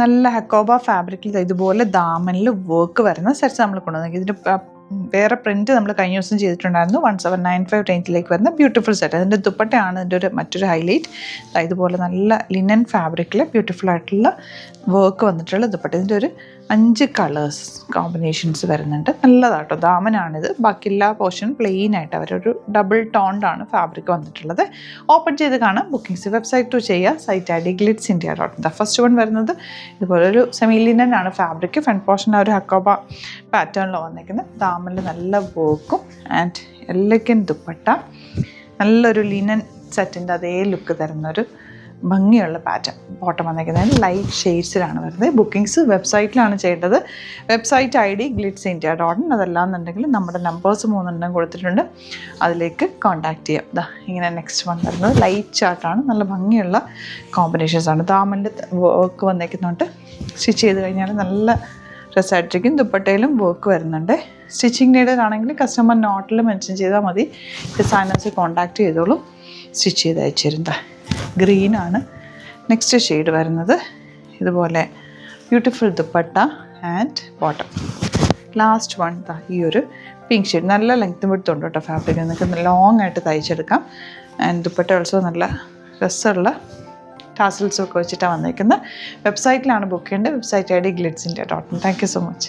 നല്ല ഹക്കോബ ഫാബ്രിക്കിൽ ഇതുപോലെ ദാമനിൽ വർക്ക് വരുന്ന സെറ്റ്സ് നമ്മൾ കൊണ്ടുവന്നത്. ഇതിൻ്റെ വേറെ പ്രിൻറ്റ് നമ്മൾ കഴിഞ്ഞ ദിവസം ചെയ്തിട്ടുണ്ടായിരുന്നു. 1795 റേഞ്ചിലേക്ക് വരുന്ന ബ്യൂട്ടിഫുൾ സെറ്റ്. അതിൻ്റെ ദുപ്പട്ടയാണ് ഇതിൻ്റെ മറ്റൊരു ഹൈലൈറ്റ്. ഇതുപോലെ നല്ല ലിനൻ ഫാബ്രിക്കിൽ ബ്യൂട്ടിഫുൾ ആയിട്ടുള്ള വർക്ക് വന്നിട്ടുള്ള ദുപ്പട്ട. ഇതിൻ്റെ ഒരു 5 കളേഴ്സ് കോമ്പിനേഷൻസ് വരുന്നുണ്ട്. നല്ലതാട്ടോ. ദാമനാണിത്. ബാക്കി എല്ലാ പോർഷനും പ്ലെയിൻ ആയിട്ട് അവരൊരു ഡബിൾ ടോണ്ടാണ് ഫാബ്രിക് വന്നിട്ടുള്ളത്. ഓപ്പൺ ചെയ്ത് കാണാം. ബുക്കിംഗ്സ് വെബ്സൈറ്റ് ടു ചെയ്യുക. സൈറ്റ് ഐ ഡി glitzindia.in. ഫസ്റ്റ് വൺ വരുന്നത് ഇതുപോലൊരു സെമി ലിനൻ ആണ് ഫാബ്രിക്. ഫ്രണ്ട് പോർഷൻ ഒരു ഹക്കോബ പാറ്റേണിൽ വന്നിരിക്കുന്നത്. ദാമനിൽ നല്ല വർക്കും ആൻഡ് എലഗൻ ദുപ്പട്ട. നല്ലൊരു ലിനൻ സെറ്റിൻ്റെ അതേ ലുക്ക് തരുന്നൊരു ഭംഗിയുള്ള പാറ്റേൺ. ബോട്ടം വന്നിരിക്കുന്നത് ലൈറ്റ് ഷെയ്ഡ്സിലാണ് വരുന്നത്. ബുക്കിംഗ്സ് വെബ്സൈറ്റിലാണ് ചെയ്യേണ്ടത്. വെബ്സൈറ്റ് ഐ ഡി glitzindia.in. അതല്ലാന്നുണ്ടെങ്കിൽ നമ്മുടെ നമ്പേഴ്സ് 3 കൊടുത്തിട്ടുണ്ട്, അതിലേക്ക് കോൺടാക്റ്റ് ചെയ്യാം. ഇങ്ങനെ നെക്സ്റ്റ് വൺ വരുന്നത് ലൈറ്റ് ചാർട്ടാണ്. നല്ല ഭംഗിയുള്ള കോമ്പിനേഷൻസാണ്. ദാമൻ്റെ വർക്ക് വന്നേക്കുന്നുണ്ട്. സ്റ്റിച്ച് ചെയ്ത് കഴിഞ്ഞാൽ നല്ല രസമായിട്ടിരിക്കും. ദുപ്പട്ടയിലും വർക്ക് വരുന്നുണ്ട്. സ്റ്റിച്ചിങ് നീഡഡ് ആണെങ്കിൽ കസ്റ്റമർ നോട്ടിൽ മെൻഷൻ ചെയ്താൽ മതി. ഡിസൈനേഴ്സ് കോൺടാക്റ്റ് ചെയ്തോളും, സ്റ്റിച്ച് ചെയ്ത് അയച്ചിരുന്നത്. ഗ്രീനാണ് നെക്സ്റ്റ് ഷെയ്ഡ് വരുന്നത്. ഇതുപോലെ beautiful dupatta and bottom. Last one ഈ ഒരു പിങ്ക് ഷെയ്ഡ്. നല്ല ലെങ്ത്തും വിടുത്തുണ്ട് കേട്ടോ ഫാബ്രിക്. നിങ്ങൾക്ക് ലോങ് ആയിട്ട് തയ്ച്ചെടുക്കാം. ആൻഡ് ദുപ്പട്ട ഓൾസോ നല്ല രസമുള്ള ടാസൽസും ഒക്കെ വെച്ചിട്ടാണ് വന്നിരിക്കുന്നത്. വെബ്സൈറ്റിലാണ് ബുക്ക് ചെയ്യേണ്ടത്. വെബ്സൈറ്റ് ഐ ഡി glitzindia.in. Thank you so much.